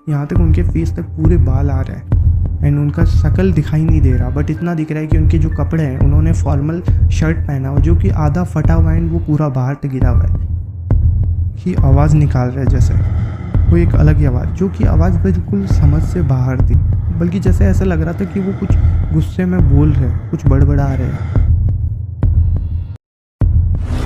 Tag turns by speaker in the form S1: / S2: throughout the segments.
S1: यहाँ तक उनके फेस तक पूरे बाल आ रहे हैं एंड उनका शक्ल दिखाई नहीं दे रहा, बट इतना दिख रहा है कि उनके जो कपड़े हैं उन्होंने फॉर्मल शर्ट पहना हुआ जो कि आधा फटा हुआ है एंड वो पूरा बाहर तक गिरा हुआ है। कि आवाज़ निकाल रहे जैसे वो एक अलग ही आवाज़, जो कि आवाज़ बिल्कुल समझ से बाहर थी, बल्कि जैसे ऐसा लग रहा था कि वो कुछ गुस्से में बोल रहे, कुछ बड़बड़ा रहे।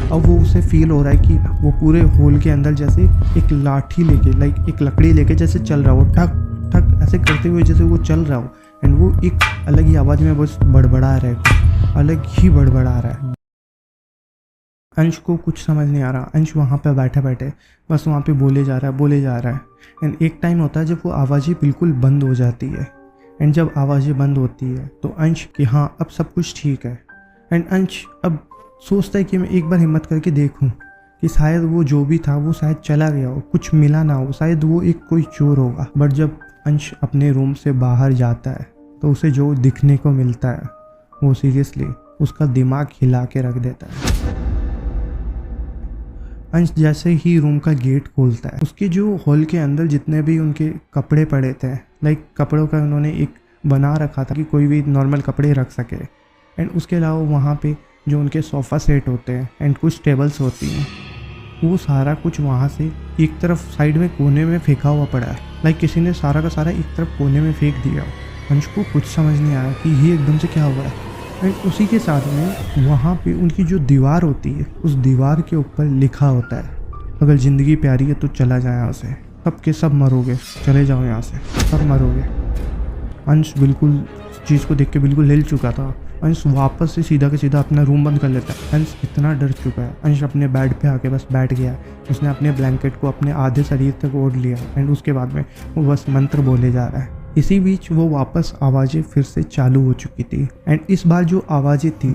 S1: अब वो उसे फील हो रहा है कि वो पूरे होल के अंदर जैसे एक लाठी लेके, लाइक एक लकड़ी लेके जैसे चल रहा हो, ठक ठक ऐसे करते हुए जैसे वो चल रहा हो एंड वो एक अलग ही आवाज़ में बस बड़बड़ा रहा है, अलग ही बड़बड़ा रहा है। अंश को कुछ समझ नहीं आ रहा। अंश वहाँ पे बैठे बैठे बस वहाँ पे बोले जा रहा है एंड एक टाइम होता है जब वो आवाज़ें बिल्कुल बंद हो जाती है एंड जब आवाज़ें बंद होती है तो अंश कि हाँ अब सब कुछ ठीक है एंड अंश अब सोचता है कि मैं एक बार हिम्मत करके देखूं कि शायद वो जो भी था वो शायद चला गया हो, कुछ मिला ना हो, शायद वो एक कोई चोर होगा। बट जब अंश अपने रूम से बाहर जाता है तो उसे जो दिखने को मिलता है वो सीरियसली उसका दिमाग हिला के रख देता है। अंश जैसे ही रूम का गेट खोलता है, उसके जो हॉल के अंदर जितने भी उनके कपड़े पड़े थे, लाइक कपड़ों का उन्होंने एक बना रखा था कि कोई भी नॉर्मल कपड़े रख सके एंड उसके अलावा वहाँ पे जो उनके सोफ़ा सेट होते हैं एंड कुछ टेबल्स होती हैं, वो सारा कुछ वहाँ से एक तरफ साइड में कोने में फेंका हुआ पड़ा है, लाइक किसी ने सारा का सारा एक तरफ कोने में फेंक दिया। अंश को कुछ समझ नहीं आया कि ये एकदम से क्या हुआ है एंड उसी के साथ में वहाँ पे उनकी जो दीवार होती है उस दीवार के ऊपर लिखा होता है, अगर ज़िंदगी प्यारी है तो चला जाए यहाँ से, सब के सब मरोगे, चले जाओ यहाँ से, सब मरोगे। अंश बिल्कुल इस चीज़ को देख के बिल्कुल हिल चुका था। अंश वापस से सीधा के सीधा अपना रूम बंद कर लेता है। अंश इतना डर चुका है, अंश अपने बेड पे आके बस बैठ गया। उसने अपने ब्लैंकेट को अपने आधे शरीर तक ओढ़ लिया एंड उसके बाद में वो बस मंत्र बोले जा रहा है। इसी बीच वो वापस आवाज़ें फिर से चालू हो चुकी थी एंड इस बार जो आवाज़ें थी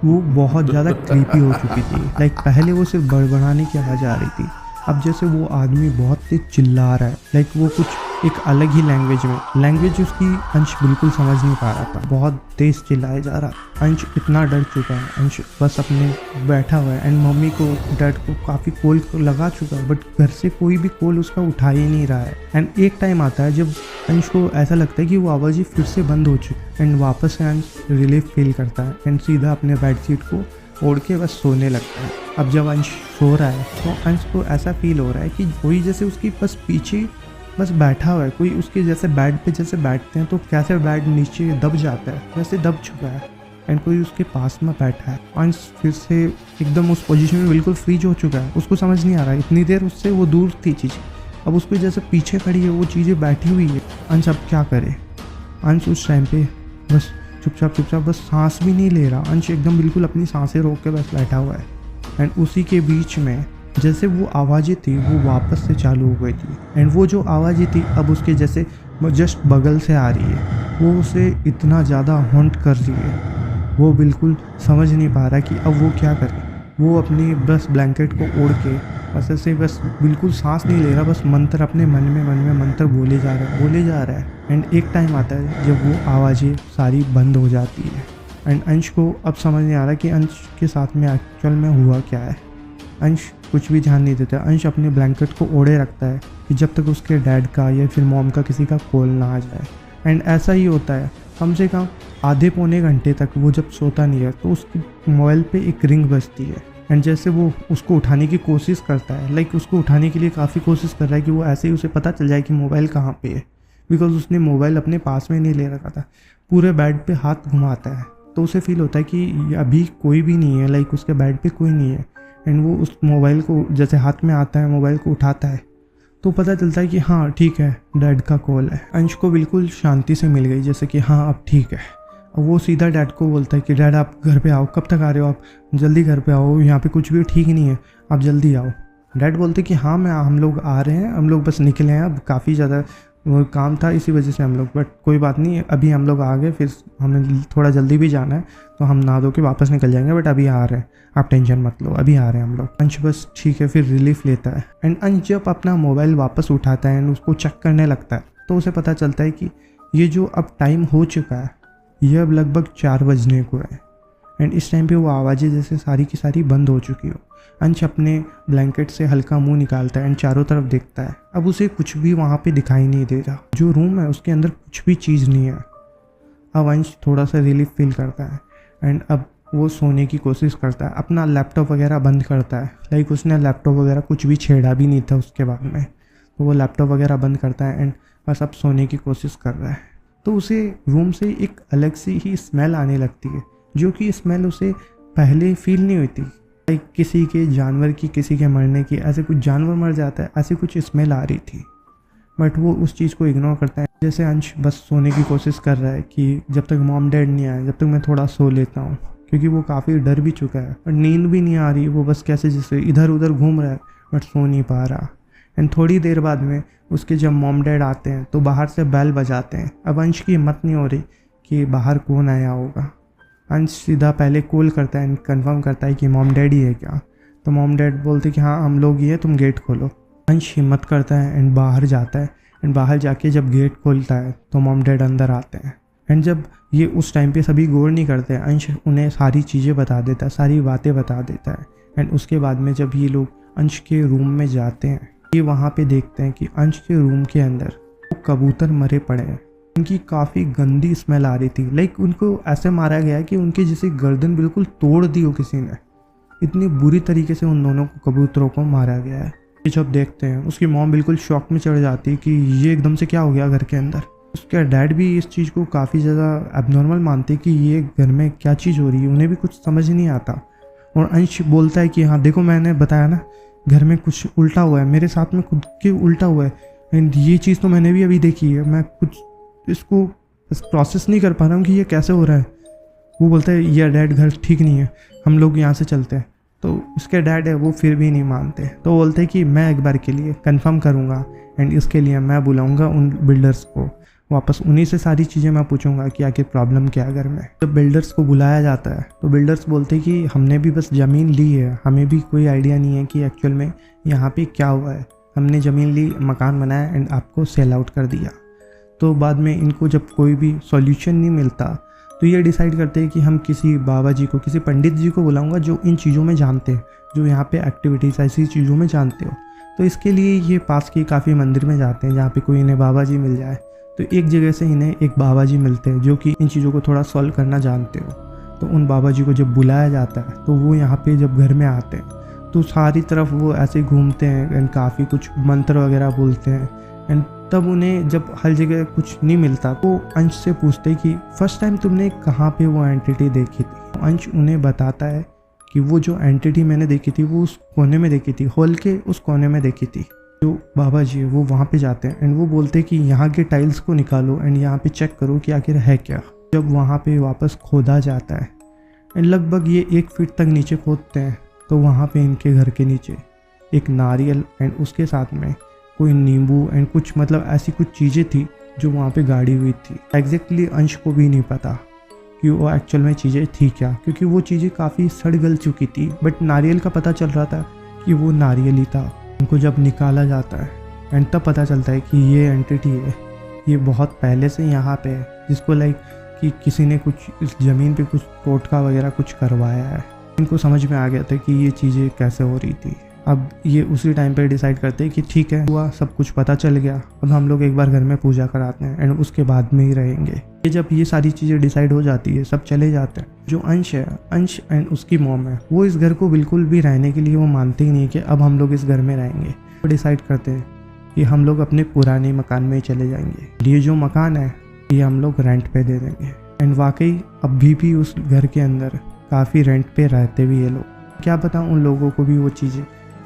S1: वो बहुत ज़्यादा क्रीपी हो चुकी थी। लाइक पहले वो सिर्फ बड़बड़ाने की आवाज़ आ रही थी, अब जैसे वो आदमी बहुत तेज चिल्ला रहा है, लाइक वो कुछ एक अलग ही लैंग्वेज उसकी अंश बिल्कुल समझ नहीं पा रहा था, बहुत तेज चिल्लाया जा रहा। अंश इतना डर चुका है, अंश बस अपने बैठा हुआ है एंड मम्मी को डैड को काफ़ी कॉल लगा चुका है, बट घर से कोई भी कॉल उसका उठा ही नहीं रहा है। एंड एक टाइम आता है जब अंश को ऐसा लगता है कि वो आवाज़ फिर से बंद हो चुकी एंड वापस से अंश रिलीफ फील करता है एंड सीधा अपने बेड शीट को ओढ़ के बस सोने लगता है। अब जब अंश सो रहा है तो अंश को ऐसा फील हो रहा है कि कोई जैसे उसकी बस पीछे बस बैठा हुआ है, कोई उसके जैसे बेड पे जैसे बैठते हैं तो कैसे बेड नीचे दब जाता है वैसे दब चुका है एंड कोई उसके पास में बैठा है। अंश फिर से एकदम उस पोजीशन में बिल्कुल फ्रीज हो चुका है, उसको समझ नहीं आ रहा है, इतनी देर उससे वो दूर थी चीज़, अब उसको जैसे पीछे खड़ी है, वो चीज़ें बैठी हुई है। अंश अब क्या करे? अंश उस टाइम पे बस चुपचाप बस सांस भी नहीं ले रहा। अंश एकदम बिल्कुल अपनी सांसें रोक के बस बैठा हुआ है एंड उसी के बीच में जैसे वो आवाज़ें थी वो वापस से चालू हो गई थी एंड वो जो आवाज़ें थी अब उसके जैसे जस्ट बगल से आ रही है, वो उसे इतना ज़्यादा हॉन्ट कर रही है, वो बिल्कुल समझ नहीं पा रहा कि अब वो क्या करे। वो अपनी बस ब्लैंकेट को ओढ़ के बस ऐसे बस बिल्कुल सांस नहीं ले रहा, बस मंत्र अपने मन में मंत्र बोले जा रहा है एंड एक टाइम आता है जब वो आवाज़ें सारी बंद हो जाती है एंड अंश को अब समझ नहीं आ रहा कि अंश के साथ में एक्चुअल में हुआ क्या है। अंश कुछ भी ध्यान नहीं देता, अंश अपने ब्लैंकेट को ओढ़े रखता है कि जब तक उसके डैड का या फिर मॉम का किसी का कॉल ना आ जाए एंड ऐसा ही होता है कम से कम आधे पौने घंटे तक। वो जब सोता नहीं है तो उसकी मोबाइल पे एक रिंग बजती है एंड जैसे वो उसको उठाने की कोशिश करता है, लाइक उसको उठाने के लिए काफ़ी कोशिश कर रहा है कि वो ऐसे ही उसे पता चल जाए कि मोबाइल कहाँ पे है, बिकॉज उसने मोबाइल अपने पास में नहीं ले रखा था। पूरे बेड पे हाथ घुमाता है तो उसे फील होता है कि अभी कोई भी नहीं है, लाइक उसके बेड पे कोई नहीं है एंड वो उस मोबाइल को जैसे हाथ में आता है, मोबाइल को उठाता है तो पता चलता है कि हाँ ठीक है, डैड का कॉल है। अंश को बिल्कुल शांति से मिल गई, जैसे कि हाँ अब ठीक है। अब वो सीधा डैड को बोलता है कि डैड आप घर पे आओ, कब तक आ रहे हो आप, जल्दी घर पे आओ, यहाँ पे कुछ भी ठीक नहीं है, आप जल्दी आओ। डैड बोलते कि हाँ हम लोग आ रहे हैं, हम लोग बस निकले हैं, अब काफ़ी ज़्यादा वो काम था इसी वजह से हम लोग, बट कोई बात नहीं, अभी हम लोग आ गए, फिर हमें थोड़ा जल्दी भी जाना है तो हम नहा धो के वापस निकल जाएंगे, बट अभी आ रहे हैं, आप टेंशन मत लो, अभी आ रहे हैं हम लोग। अंश बस ठीक है फिर रिलीफ लेता है एंड अंश जब अपना मोबाइल वापस उठाता है एंड उसको चेक करने लगता है तो उसे पता चलता है कि ये जो अब टाइम हो चुका है ये अब लगभग 4 बजने को है एंड इस टाइम पे वो आवाज़ें जैसे सारी की सारी बंद हो चुकी हो। अंश अपने ब्लैंकेट से हल्का मुंह निकालता है एंड चारों तरफ देखता है। अब उसे कुछ भी वहाँ पे दिखाई नहीं दे रहा। जो रूम है उसके अंदर कुछ भी चीज़ नहीं है। अब अंश थोड़ा सा रिलीफ फील करता है एंड अब वो सोने की कोशिश करता है। अपना लैपटॉप वगैरह बंद करता है। लाइक उसने लैपटॉप वगैरह कुछ भी छेड़ा भी नहीं था उसके बाद में, तो वो लैपटॉप वगैरह बंद करता है एंड बस अब सोने की कोशिश कर रहा है। तो उसे रूम से एक अलग सी ही स्मेल आने लगती है, जो कि स्मेल उसे पहले फील नहीं होती। लाइक किसी के जानवर की, किसी के मरने की, ऐसे कुछ जानवर मर जाता है, ऐसी कुछ स्मेल आ रही थी। बट वो उस चीज़ को इग्नोर करता है। जैसे अंश बस सोने की कोशिश कर रहा है कि जब तक मॉम डैड नहीं आए, जब तक मैं थोड़ा सो लेता हूँ, क्योंकि वो काफ़ी डर भी चुका है और नींद भी नहीं आ रही। वो बस कैसे जैसे इधर उधर घूम रहा है बट सो नहीं पा रहा। एंड थोड़ी देर बाद में उसके जब मॉम डैड आते हैं तो बाहर से बेल बजाते हैं। अब अंश की हिम्मत नहीं हो रही कि बाहर कौन आया होगा। अंश सीधा पहले कॉल करता है एंड कंफर्म करता है कि मॉम डैड ही है क्या। तो मॉम डैड बोलते कि हाँ हम लोग ही है, तुम गेट खोलो। अंश हिम्मत करता है एंड बाहर जाता है एंड बाहर जाके जब गेट खोलता है तो मॉम डैड अंदर आते हैं। एंड जब ये उस टाइम पे सभी गौर नहीं करते, अंश उन्हें सारी चीज़ें बता देता है, सारी बातें बता देता है। एंड उसके बाद में जब ये लोग अंश के रूम में जाते हैं, ये वहाँ पे देखते हैं कि अंश के रूम के अंदर वो कबूतर मरे पड़े हैं। उनकी काफ़ी गंदी स्मेल आ रही थी। लाइक उनको ऐसे मारा गया है कि उनकी जैसे गर्दन बिल्कुल तोड़ दी हो किसी ने। इतनी बुरी तरीके से उन दोनों को, कबूतरों को मारा गया है। ये जब देखते हैं उसकी मॉम बिल्कुल शॉक में चढ़ जाती है कि ये एकदम से क्या हो गया घर के अंदर। उसके डैड भी इस चीज़ को काफ़ी ज़्यादा एबनॉर्मल मानते कि ये घर में क्या चीज़ हो रही है। उन्हें भी कुछ समझ नहीं आता। और अंश बोलता है कि हाँ देखो, मैंने बताया ना घर में कुछ उल्टा हुआ है, मेरे साथ में खुद के उल्टा हुआ है। एंड ये चीज़ तो मैंने भी अभी देखी है। मैं कुछ इसको प्रोसेस नहीं कर पा रहा हूँ कि ये कैसे हो रहा है। वो बोलता है ये डैड घर ठीक नहीं है, हम लोग यहाँ से चलते हैं। तो उसके डैड है वो फिर भी नहीं मानते। तो बोलते हैं कि मैं एक बार के लिए कंफर्म करूँगा एंड इसके लिए मैं बुलाऊँगा उन बिल्डर्स को वापस, उन्हीं से सारी चीज़ें मैं पूछूंगा कि आखिर प्रॉब्लम क्या है घर में। जब बिल्डर्स को बुलाया जाता है तो बिल्डर्स बोलते हैं कि हमने भी बस ज़मीन ली है, हमें भी कोई आइडिया नहीं है कि एक्चुअल में यहाँ पे क्या हुआ है। हमने ज़मीन ली, मकान बनाया एंड आपको सेल आउट कर दिया। तो बाद में इनको जब कोई भी सॉल्यूशन नहीं मिलता तो ये डिसाइड करते हैं कि हम किसी बाबा जी को, किसी पंडित जी को बुलाऊंगा जो इन चीज़ों में जानते हैं, जो यहाँ पे एक्टिविटीज़ ऐसी चीज़ों में जानते हो। तो इसके लिए ये पास के काफ़ी मंदिर में जाते हैं जहाँ पे कोई इन्हें बाबा जी मिल जाए। तो एक जगह से इन्हें एक बाबा जी मिलते हैं जो कि इन चीज़ों को थोड़ा सॉल्व करना जानते हो। तो उन बाबा जी को जब बुलाया जाता है तो वो यहाँ पे जब घर में आते हैं तो सारी तरफ वो ऐसे घूमते हैं एंड काफ़ी कुछ मंत्र वगैरह बोलते हैं। एंड तब उन्हें जब हर जगह कुछ नहीं मिलता तो अंश से पूछते कि फर्स्ट टाइम तुमने कहाँ पे वो एंटिटी देखी थी। अंश उन्हें बताता है कि वो जो एंटिटी मैंने देखी थी वो उस कोने में देखी थी, हॉल के उस कोने में देखी थी। जो बाबा जी है वो वहाँ पे जाते हैं एंड वो बोलते हैं कि यहाँ के टाइल्स को निकालो एंड यहाँ पे चेक करो कि आखिर है क्या। जब वहाँ पे वापस खोदा जाता है एंड लगभग ये 1 फीट तक नीचे खोदते हैं तो वहाँ पे इनके घर के नीचे एक नारियल एंड उसके साथ में कोई नींबू एंड कुछ मतलब ऐसी कुछ चीज़ें थी जो वहाँ पे गाड़ी हुई थी। एग्जैक्टली अंश को भी नहीं पता कि वो एक्चुअल में चीज़ें थी क्या, क्योंकि वो चीज़ें काफ़ी सड़ गल चुकी थी। बट नारियल का पता चल रहा था कि वो नारियल ही था। उनको जब निकाला जाता है एंड तब पता चलता है कि ये एंटिटी है, ये बहुत पहले से यहाँ पे है, जिसको लाइक कि किसी ने कुछ इस ज़मीन पे कुछ टोटका वगैरह कुछ करवाया है। इनको समझ में आ गया था कि ये चीज़ें कैसे हो रही थी। अब ये उसी टाइम पे डिसाइड करते हैं कि ठीक है, हुआ सब कुछ पता चल गया, अब हम लोग एक बार घर में पूजा कराते हैं एंड उसके बाद में ही रहेंगे। ये जब ये सारी चीज़ें डिसाइड हो जाती है, सब चले जाते हैं। जो अंश है, अंश एंड उसकी मॉम है, वो इस घर को बिल्कुल भी रहने के लिए वो मानते ही नहीं कि अब हम लोग इस घर में रहेंगे। वो डिसाइड करते हैं कि हम लोग अपने पुराने मकान में ही चले जाएंगे। ये जो मकान है ये हम लोग रेंट पे दे देंगे। एंड वाकई अभी भी उस घर के अंदर काफ़ी रेंट पे रहते भी ये लोग। क्या पता उन लोगों को भी वो चीज़ें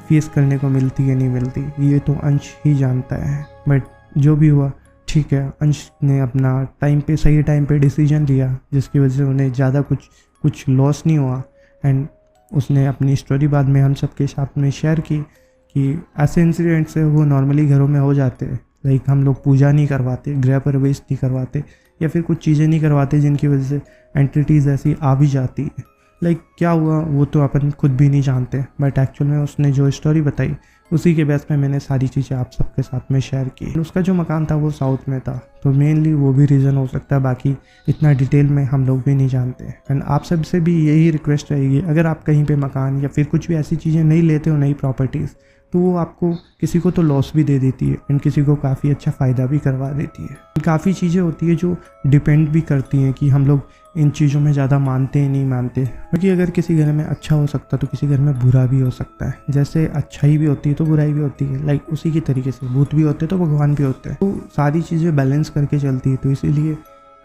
S1: फेस करने को मिलती या नहीं मिलती, ये तो अंश ही जानता है। बट जो भी हुआ ठीक है, अंश ने अपना टाइम पे, सही टाइम पे डिसीजन लिया, जिसकी वजह से उन्हें ज़्यादा कुछ लॉस नहीं हुआ। एंड उसने अपनी स्टोरी बाद में हम सबके साथ में शेयर की कि ऐसे इंसिडेंट से वो नॉर्मली घरों में हो जाते हैं। लाइक हम लोग पूजा नहीं करवाते, गृह प्रवेश नहीं करवाते या फिर कुछ चीज़ें नहीं करवाते जिनकी वजह से एंटिटीज़ ऐसी आ भी जाती है। लाइक क्या हुआ वो तो अपन खुद भी नहीं जानते, बट एक्चुअल में उसने जो स्टोरी बताई उसी के बेस पे मैंने सारी चीज़ें आप सबके साथ में शेयर की। उसका जो मकान था वो साउथ में था, तो मेनली वो भी रीज़न हो सकता है, बाकी इतना डिटेल में हम लोग भी नहीं जानते। एंड आप सबसे भी यही रिक्वेस्ट रहेगी, अगर आप कहीं पे मकान या फिर कुछ भी ऐसी चीज़ें नहीं लेते हो, नई प्रॉपर्टीज़, तो वो आपको किसी को तो लॉस भी दे देती है एंड किसी को काफ़ी अच्छा फ़ायदा भी करवा देती है। काफ़ी चीज़ें होती है जो डिपेंड भी करती हैं कि हम लोग इन चीज़ों में ज़्यादा मानते हैं नहीं मानते, क्योंकि अगर किसी घर में अच्छा हो सकता है तो किसी घर में बुरा भी हो सकता है। जैसे अच्छाई भी होती है तो बुराई भी होती है, लाइक उसी की तरीके से भूत भी होते हैं तो भगवान भी होते हैं, तो सारी चीज़ें बैलेंस करके चलती है। तो इसीलिए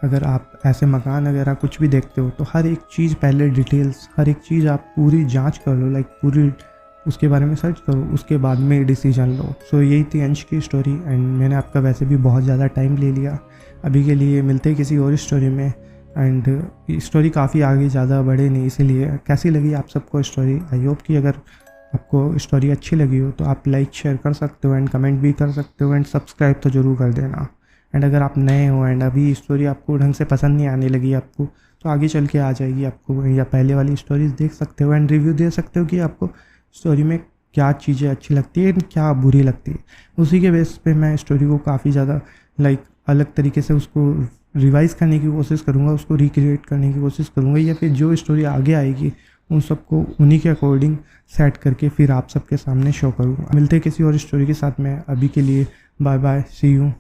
S1: अगर आप ऐसे मकान वगैरह कुछ भी देखते हो तो हर एक चीज़ पहले डिटेल्स, हर एक चीज़ आप पूरी जांच कर लो, लाइक पूरी उसके बारे में सर्च करो, उसके बाद में डिसीजन लो। सो यही थी अंश की स्टोरी एंड मैंने आपका वैसे भी बहुत ज़्यादा टाइम ले लिया। अभी के लिए मिलते हैं किसी और स्टोरी में। एंड स्टोरी काफ़ी आगे ज़्यादा बढ़े नहीं, इसीलिए कैसी लगी आप सबको स्टोरी? आई होप कि अगर आपको स्टोरी अच्छी लगी हो तो आप लाइक शेयर कर सकते हो एंड कमेंट भी कर सकते हो एंड सब्सक्राइब तो ज़रूर कर देना। एंड अगर आप नए हो एंड अभी स्टोरी आपको ढंग से पसंद नहीं आने लगी आपको, तो आगे चल के आ जाएगी आपको, या पहले वाली स्टोरीज देख सकते हो एंड रिव्यू दे सकते हो कि आपको स्टोरी में क्या चीज़ें अच्छी लगती है क्या बुरी लगती है। उसी के बेस पे मैं स्टोरी को काफ़ी ज़्यादा लाइक अलग तरीके से उसको रिवाइज़ करने की कोशिश करूँगा, उसको रिक्रिएट करने की कोशिश करूँगा, या फिर जो स्टोरी आगे आएगी उन सबको उन्हीं के अकॉर्डिंग सेट करके फिर आप सबके सामने शो करूँगा। मिलते किसी और स्टोरी के साथ में, अभी के लिए बाय बाय, सी यू।